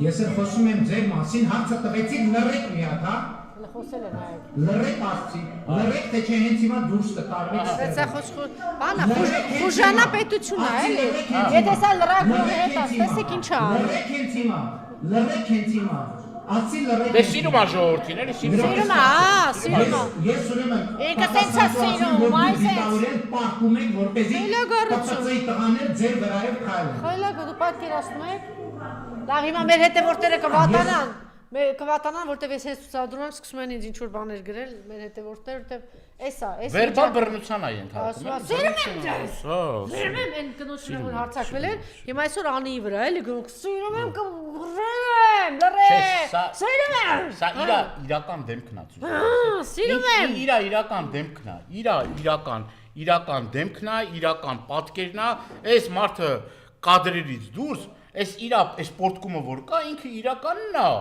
Ես էլ խոսում եմ ձեր մասին, հարցը տվեցիք լռեք մի հատ, հա։ Խոսել են այո։ Լռեք ասցի, լռեք թե չէ հենց հիմա դուրս կտարվեք։ Դա խոսք, բանա, խուժանա պետությունն է, էլի։ Եթե սա լրագրողի հետ ասես ինչ ա։ Լռեք հենց հիմա, լռեք հենց հիմա։ Ասի լռեք։ Դե սիրում ա ժողովրդին, էլի Սիրում ա, սիրում ա։ Ես ուրեմն Ինքը տենց է սիրում, այստեղ պահում եք որպեսզի կծծի տղաներ ձեր վրայով քայլեն։ Խելագ դու պատկերացնում եք։ Լավ հիմա մեր հետևորդները կվատանան։ Կվատանան, որտեվ ես հենց ցուցադրում եմ, սկսում են ինձ ինչ-որ բաներ գրել, մեր հետևորդները, որտեվ էսա, Վերբալ բռնության ա ենթարկում։ Սիրում եմ ձեզ։ Սիրում եմ այն կնոջը որ հարցակվել էր, հիմա այսօր անի վրա էլի գնում, սիրում եմ կռեմ, լռեմ։ Սիրում եմ։ Սա իրական դեմքն ա ցույց։ Սիրում եմ։ Իրա իրական դեմքն ա, իրական դեմքն ա, իրական պատկերն ա, այս մարդը կադրերից դուրս, այս սպորտկումը որ կա, ինքը իրականն ա։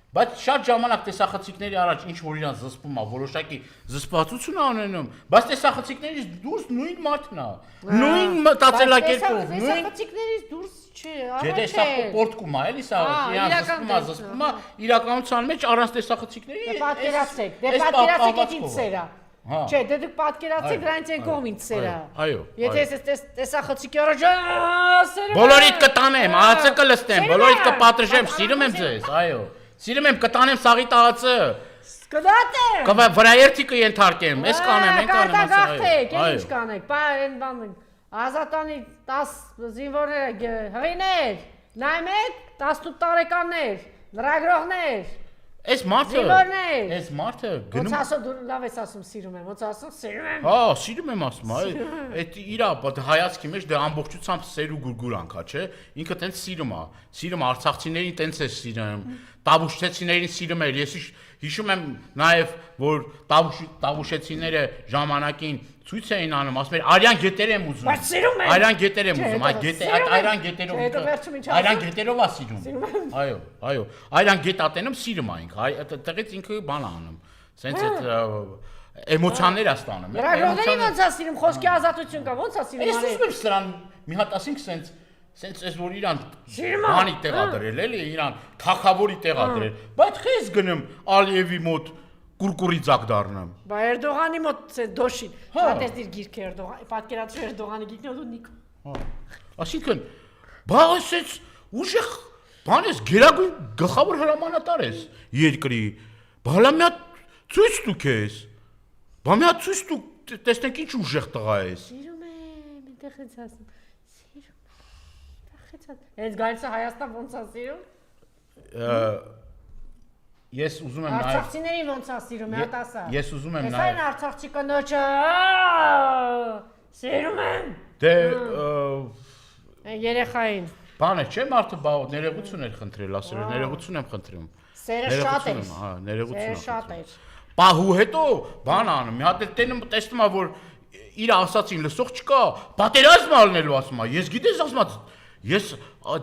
Բայց շատ ժամանակ տեսախցիկների առաջ ինչ որ իրան զսպում ա, որոշակի զսպվածություն ա ունենում, բայց տեսախցիկներից դուրս նույն մարդն ա, նույն մտածելակերպով, նույն տեսախցիկներից դուրս չէ, Դե սա սպորտկում ա, էլի սա իրան զսպում ա, իրականության մեջ առանց տեսախցիկների պատկերացեք, դե պատկերացեք այդ ինչ սերա։ Չէ, դե դուք պատկերացեք դրանից են կողմ ինչ սերա։ Այո։ Եթե ես տեսախցիկի առաջ սերը Բոլորիդ կտանեմ, ԱԱՑ կլստեմ, բոլորիդ կպատրժեմ, սիրում եմ ձեզ, այո։ Սիրում եմ կտանեմ սաղի ԱԱՑ։ Կդատեմ։ Կվա վրաերթի կենթարկեմ, ես կանեմ, են կանեմ Կարտագաղթեք, ինչ կանեք, բա այն բանը Ազատանի 10 զինվորները հղիներ, նայմեք 18 տարեկաններ, լրագրողներ, Այս մարդը գնում Ոնց ասում դու լավ ես ասում սիրում եմ, ոնց ասում սիրում եմ։ Հա, սիրում եմ ասում, այդ իրա հայացքի մեջ դե ամբողջությամբ սեր ու գուրգուրանք ա, չէ։ Ինքը տենց սիրում ա, արցախցիներին տենց է սիրում, տավուշեցիներին սիրում էր։ Ես հիշում եմ նաև որ տավուշեցիները ժամանակին ցույց էին անում, ասում էր արյան գետեր եմ ուզում։ Բայց սիրում եմ։ Արյան գետեր եմ ուզում, այդ արյան գետերով արյան գետերով ա սիրում։ Այո, արյան գետ ատենում սիրում ա ինքը, այդտեղից ինքը բան ա անում։ Սենց այդ էմոցիաներ ա ստանում։ Լրագրողների ոնց ա սիրում, խոսքի ազատություն կա, ոնց ա սիրում։ Ես ուզում եմ սրան մի հատ ասենք սենց այս որ իրան բանի տեղա դրել էլի, իրան թակավորի տեղա դրել, բայց խես գնում Ալիևի մոտ կուրկուրի ձակ դառնամ։ Բա Էրդողանի մոտ դոշին։ Հատես դիր գիրքը Էրդողան, պատկերացրու Էրդողանի գիրքն ու Նիկո։ Այսինքն, բա ասեց ուժեղ բան ես գերագույն գլխավոր հրամանատար ես երկրի։ Բալա մի հատ ցույց տուք ես։ Բա մի հատ ցույց տուք, տեսնենք ինչ ուժեղ տղա ես։ Սիրում եմ, այնտեղ ես ասում։ Սիրում եմ։ Հենց գալիս է Հայաստան ոնց է սիրում։ Ես ուզում եմ նաև Արցախցիներին ոնց է սիրում, հատ ասա։ Ես ուզում եմ նաև Այս Արցախցի կնոջը սիրում եմ։ Դե երեխային։ Բանը չէ մարդը բա ներողություն էր խնդրել, ասել էր ներողություն եմ խնդրում։ Սերը շատ էր։ Հա, ներողություն։ Սերը շատ էր։ Պահու հետո բան անում, մի հատ տեսնում ա որ իր ասածին լսող չկա, պատերազմ ալնելու ասում ա, ես գիտես ասում ա, ես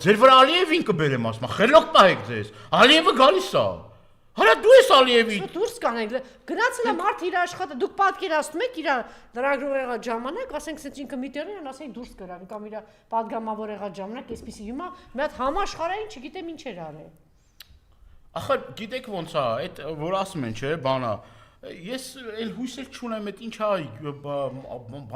ձեր վրա Ալիևին կբերեմ ասում ա, խելոք պահեք ձեզ, Ալիևը գալիս ա, հələ դու ես Ալիևի։ Դուրս կանենք, գնացել է մարդ իր աշխատը, դուք պատկերացնում եք իր լրագրող եղած ժամանակ, ասենք սենց ինքը մի տեղ են, ասենք դուրս գրավ, կամ իր պատգամավոր եղած ժամանակ, այսպեսի հիմա մի հատ համաշխարհային չգիտեմ ինչ էր արել։ Ախր գիտեք ոնց է, այդ որ ասում են, չէ, բանա, ես էլ հույսեր չունեմ, այդ ինչ է,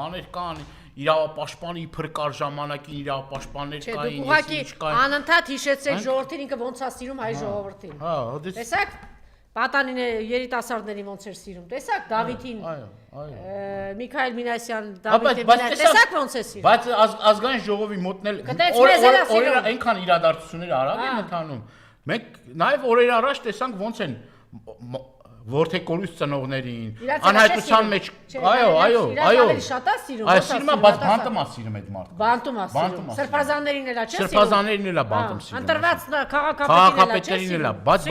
բաներ կան, իրավապաշտպանի իբր կար ժամանակին իրավապաշտպաններ կային, ես ինչ կային։ Անընդհատ հիշեցեք ժողովրդին ինքը ոնց է սիրում հայ ժողովրդին։ Հա, տեսակ Պատանին երիտասարդներին ոնց էր սիրում, տեսակ Դավիթին։ Միքայել Մինասյան, Դավիթ Մինասյան, տեսակ ոնց է սիրում։ Բայց ազգային ժողովի մոտն էլ այնքան իրադարձություններ արագ են ընթանում։ Մենք նաև օրեր առաջ տեսանք ոնց են որդեկորույս ծնողներին անհայտության մեջ այո շատ է սիրում այս սիրում բայց բանտում է սիրում այդ մարդը բանտում է սիրում սրբազաններին էլա չէ սիրում սրբազաններին էլա բանտում սիրում ընտրված քաղաքապետերին էլա բայց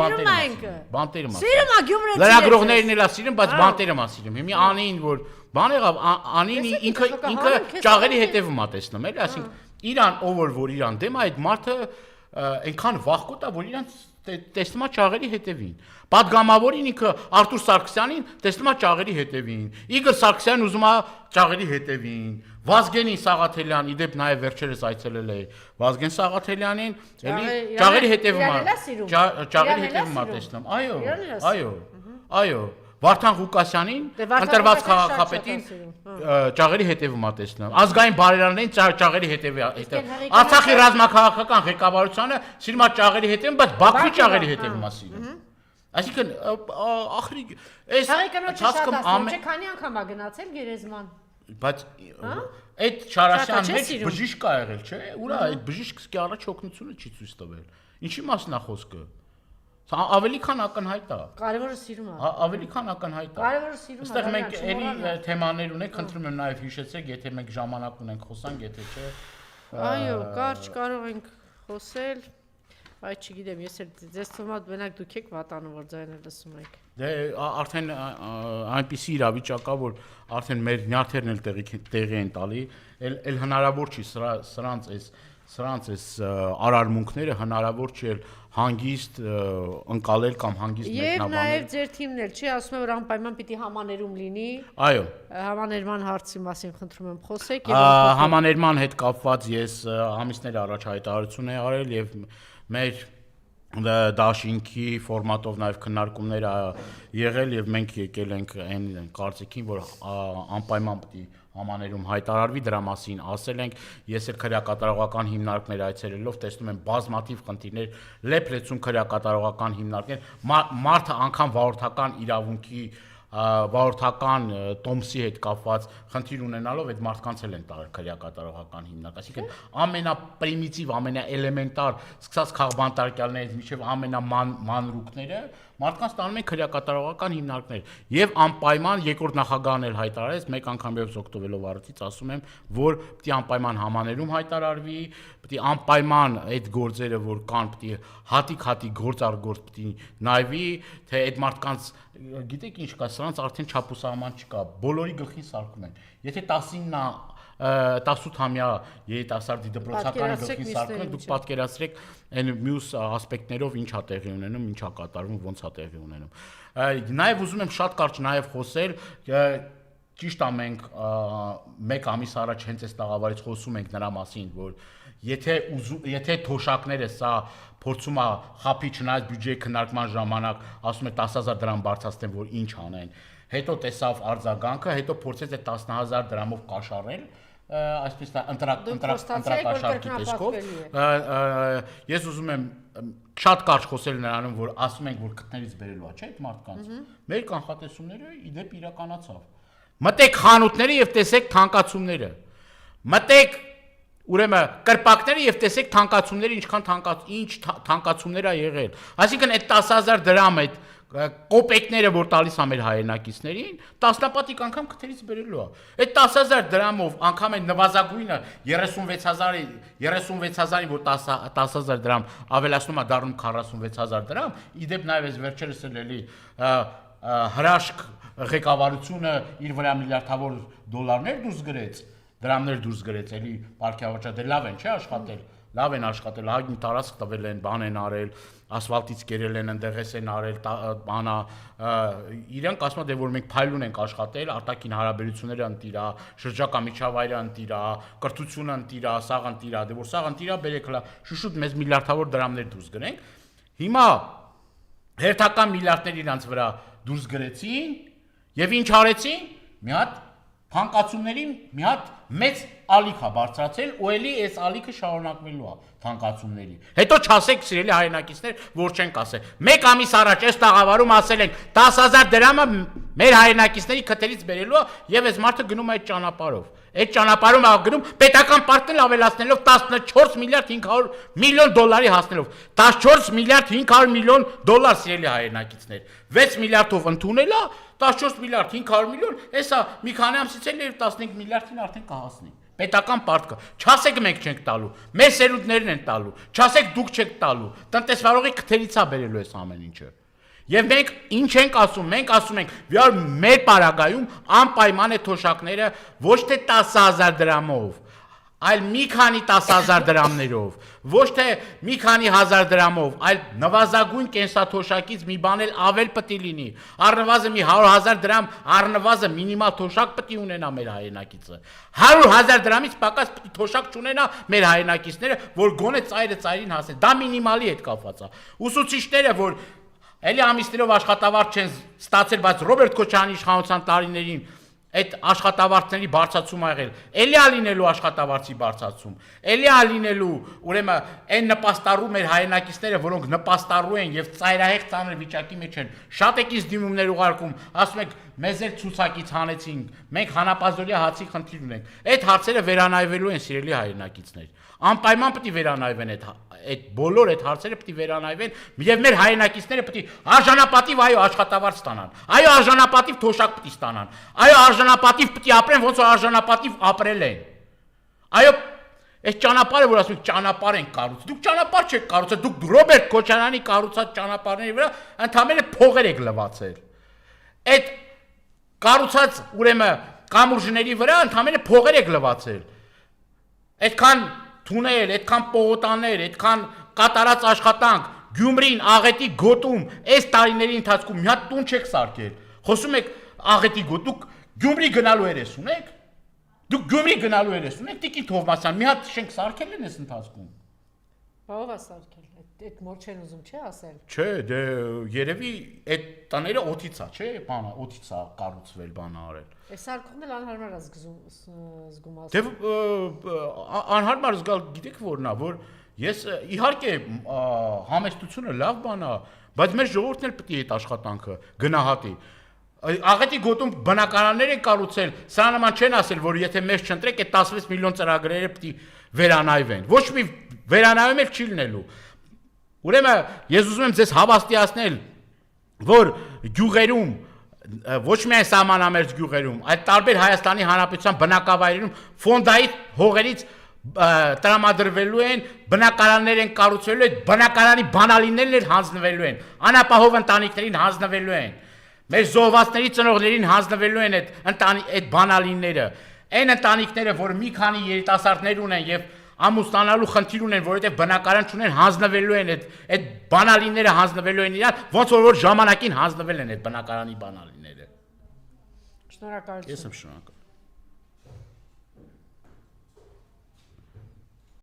բանտերում է սիրում է գյումրեցի լրագրողներին էլա սիրում բայց բանտերում է սիրում հիմա անին որ բան եղավ անին ինքը ճաղերի հետևում է տեսնում էլի այսինքն իրան ով որ իրան դեմ այդ մարդը այնքան վախկոտ է, որ իրանց տեսնում է ճաղերի հետևին։ Պատգամավորին ինքը Արտուր Սարգսյանին տեսնում է ճաղերի հետևին։ Իգոր Սարգսյանն ուզում է ճաղերի հետևին։ Վազգենին Սաղաթելյան, իդեպ նաև վերջերս այցելել է Վազգեն Սաղաթելյանին, էլի ճաղերի հետևում է։ Ճաղերի հետևում է տեսնում։ Այո։ Վարդան Ղուկասյանին, ընտրված քաղաքապետին ճաղերի հետևում է տեսնում։ Ազգային բարերարներին ճաղերի հետևում։ Արցախի ռազմաքաղաքական ղեկավարությունը սիրում է ճաղերի հետևում, բայց Բաքվի ճաղերի հետևում է սիրում։ Այսինքն ախրի այս ցածկում ամեն քանի անգամ է գնացել գերեզման։ Բայց այդ Չարաշյան մեջ բժիշկ կա եղել, չէ՞։ Ուրա այդ բժիշկը առաջ օգնությունը չի ցույց տվել։ Ինչի մասն է խոսքը։ Ավելի քան ակնհայտ է։ Կարևորը սիրում է։ Ավելի քան ակնհայտ է։ Կարևորը սիրում է։ Այստեղ մենք էլի թեմաներ ունենք, խնդրում եմ նաև հիշեցեք, եթե մենք ժամանակ ունենք խոսանք, եթե չէ։ Այո, կարճ կարող ենք խոսել, բայց չգիտեմ, ես էլ ձեզ թվում է մենակ դուք եք վատանում, որ ձայնը լսում եք։ Դե արդեն այնպիսի իրավիճակ է, որ արդեն մեր նյարդերն էլ տեղի են տալի, էլ հնարավոր չի սրանց այս արարմունքները հնարավոր չի հանգիստ ընկալել կամ հանգիստ մեկնաբանել։ Եվ նաև ձեր թիմն էլ չի ասում է որ անպայման պիտի համաներում լինի։ Այո։ Համաներման հարցի մասին խնդրում եմ խոսեք եւ համաներման հետ կապված ես ամիսներ առաջ հայտարարություն եմ արել եւ մեր դաշինքի ֆորմատով նաև քննարկումներ եղել եւ մենք եկել ենք այն կարծիքին, որ անպայման պիտի համաներում հայտարարվի, դրա մասին ասել ենք, ես էլ քրեակատարողական հիմնարկներ այցելելով տեսնում եմ բազմաթիվ խնդիրներ, լեփ-լեցուն քրեակատարողական հիմնարկներ, մարդը անգամ վարորդական իրավունքի վարորդական տոմսի հետ կապված խնդիր ունենալով այդ մարդկանց էլ են տարել քրեակատարողական հիմնարկ, այսինքն ամենապրիմիտիվ, ամենաէլեմենտար, սկսած քաղբանտարկյալներից մինչև ամենամանրուկները մարդկանց տանում են քրեակատարողական հիմնարկներ եւ անպայման երկրորդ նախագահն էլ հայտարարեց, մեկ անգամ եւս օգտվելով առիթից ասում եմ, որ պիտի անպայման համաներում հայտարարվի, պիտի անպայման այդ գործերը, որ կան, պիտի հատիկ գործ առ գործ պիտի նայվի, թե այդ մարդկանց գիտեք ինչ կա, սրանց արդեն չափուսահման չկա, բոլորի գլխին սարքում են։ Եթե 18-ամյա երիտասարդի դպրոցականի գլխին սարքում են, դուք պատկերացրեք այն մյուս ասպեկտներով ինչ է տեղի ունենում, ինչ է կատարվում, ոնց է տեղի ունենում։ Նաև ուզում եմ շատ կարճ նաև խոսել, ճիշտ է մենք մեկ ամիս առաջ հենց այս տաղավարից խոսում ենք նրա մասին, որ եթե թոշակները սա փորձում է խափի չնայած բյուջեի քննարկման ժամանակ ասում է 10,000 դրամ բարձրացնեն, որ ինչ անեն, հետո տեսավ արձագանքը, հետո փորձեց այդ 10,000 դրամով կաշառել, այսպես ընտրակաշառքի տեսքով։ Ես ուզում եմ շատ կարճ խոսել նրանում, որ ասում ենք, որ քթներից բերելու է, չէ՞, այդ մարդկանց։ Մեր կանխատեսումները իդեպ իրականացավ։ Մտեք խանութները եւ տեսեք թանկացումները։ Մտեք ուրեմն կրպակները եւ տեսեք թանկացումները ինչ թանկացումներ ա եղել։ Այսինքն այդ 10,000 դրամ այդ կոպեկները, որ տալիս ա մեր հայրենակիցներին, տասնապատիկ անգամ քթերից բերելու է։ Այդ 10,000 դրամով անգամ այն նվազագույնը 36,000-ին, որ 10,000 դրամ ավելացնում է դառնում 46,000 դրամ, իդեպ նաև այս վերջերս էլի հրաշք ղեկավարությունը իր վրա միլիարդավոր դոլարներ դուրս գրեց, դրամներ դուրս գրեց, էլի պարքեավաճա, դե լավ են, չէ՞ աշխատել, լավ են աշխատել, հագին տարածք տվել են, բան են արել, ասֆալտից կերել են, ընդեղես են արել, բանա, իրանք ասում են, որ մենք փայլուն ենք աշխատել, արտաքին հարաբերությունները ընտիրա, շրջակա միջավայրը ընտիրա, կրթությունը ընտիրա, սաղ ընտիրա, դե որ սաղ ընտիրա, բերեք հլա, շուշուտ մեզ միլիարդավոր դրամներ դուրս գրենք, հիմա հերթական միլիարդներ իրանց վրա դուրս գրեցին եւ ինչ արեցին, մի հատ թանկացումներին մի հատ մեծ ալիք է բարձրացել ու էլի այս ալիքը շարունակվելու է թանկացումների։ Հետո չասեք սիրելի հայրենակիցներ, որ չենք ասել։ Մեկ ամիս առաջ այս տաղավարում ասել ենք 10,000 դրամը մեր հայրենակիցների քթերից բերելու է եւ այս մարդը գնում է այդ ճանապարհով։ Այդ ճանապարհում է գնում պետական պարտքն ավելացնելով 14 միլիարդ 500 միլիոն դոլարի հասնելով 14 միլիարդ 500 միլիոն դոլար սիրելի հայրենակիցներ 6 միլիարդով ընդունել է 14 միլիարդ 500 միլիոն, հեսա մի քանի ամսից էլ 15 միլիարդին արդեն կհասնի։ Պետական պարտքը։ Չասեք մենք չենք տալու, մեր սերունդներն են տալու, չասեք դուք չեք տալու, տնտեսվարողի քթերից է բերելու այս ամեն ինչը։ Եվ մենք ինչ ենք ասում, մենք ասում ենք, որ մեր պարագայում անպայման է թոշակները ոչ թե 10,000 դրամով, այլ մի քանի 10,000 դրամներով, ոչ թե մի քանի 1000 դրամով, այլ նվազագույն կենսաթոշակից մի բան էլ ավել պետք է լինի։ Առնվազն մի 100,000 դրամ, առնվազն մինիմալ թոշակ պետք է ունենա մեր հայրենակիցը։ 100,000 դրամից պակաս պետք է թոշակ չունենա մեր հայրենակիցները, որ գոնե ծայրը ծայրին հասնեն։ Դա մինիմալի հետ կապված է։ Ուսուցիչները, որ էլի ամիսներով աշխատավարձ չեն ստացել, բայց Ռոբերտ Քոչարյանի իշխանության տարիներին այդ աշխատավարձների բարձրացում ա եղել, էլի ա լինելու աշխատավարձի բարձրացում, էլի ա լինելու, ուրեմն այն նպաստառու մեր հայրենակիցները, որոնք նպաստառու են եւ ծայրահեղ ծանր վիճակի մեջ են, շատ եկից դիմումներ ուղարկում, ասում եք մեզ էլ ցուցակից հանեցինք, մենք հանապազորյա հացի խնդիր ունենք։ Այդ հարցերը վերանայվելու են, սիրելի հայրենակիցներ։ Անպայման պետք է վերանայվեն այդ բոլոր այդ հարցերը պետք է վերանայվեն եւ մեր հայրենակիցները պետք է արժանապատիվ այո աշխատավարձ ստանան։ Այո արժանապատիվ թոշակ պետք է ստանան։ Այո արժանապատիվ պետք է ապրեն ոնց որ արժանապատիվ ապրել են։ Այո այս ճանապարհը որ ասում եք ճանապարհ են կառուցել։ Դուք ճանապարհ չեք կառուցել, դուք Ռոբերտ Քոչարյանի կառուցած ճանապարհների վրա ընդհանրապես փողեր եք լվացել։ Այդ կառուցած ուրեմն կամուրջների վրա ընդհանրապես փողեր եք լվացել։ Այդքան թունել, այդքան պողոտաներ, այդքան կատարած աշխատանք, Գյումրին, Աղետի գոտում, այս տարիների ընթացքում մի հատ տուն չեք սարքել։ Խոսում եք Աղետի գոտ, դուք Գյումրի գնալու երես ունեք։ Դուք Գյումրի գնալու երես ունեք, Տիկին Թովմասյան, մի հատ շենք սարքել են այս ընթացքում։ Ո՞վ է սարքել։ Այդ մոր չեն ուզում, չէ՞ ասել։ Չէ, դե երևի այդ տները օթից է, չէ՞, բանը, օթից է կառուցվել, բանը արել։ Այս սարքումն էլ անհարմար է զգում ասել։ Դե անհարմար զգալ գիտեք որն է, որ ես իհարկե համեստությունը լավ բան է, բայց մեր ժողովուրդն էլ պետք է այդ աշխատանքը գնահատի։ Աղետի գոտում բնակարաններ են կառուցել, սա նման չեն ասել, որ եթե մեզ չընտրեք, այդ 16 միլիոն ծրագրերը պետք է վերանայվեն։ Ոչ մի վերանայում էլ չի լինելու։ Ուրեմն ես ուզում եմ ձեզ հավաստիացնել, որ գյուղերում ոչ միայն սահմանամերձ գյուղերում, այլ տարբեր Հայաստանի Հանրապետության բնակավայրերում ֆոնդային հողերից տրամադրվելու են, բնակարաններ են կառուցվելու, այդ բնակարանի բանալիներն էլ հանձնվելու են, անապահով ընտանիքներին հանձնվելու են, մեր զոհվածների ծնողներին հանձնվելու են այդ բանալիները, այն ընտանիքները, որ մի քանի երիտասարդներ ունեն եւ ամուսնանալու խնդիր ունեն, որովհետև բնակարան չունեն, հանձնվելու են այդ բանալիները հանձնվելու են իրար, ոնց որ ժամանակին հանձնվել են այդ բնակարանի բանալիները։ Շնորհակալություն։ Ես եմ շնորհակալ։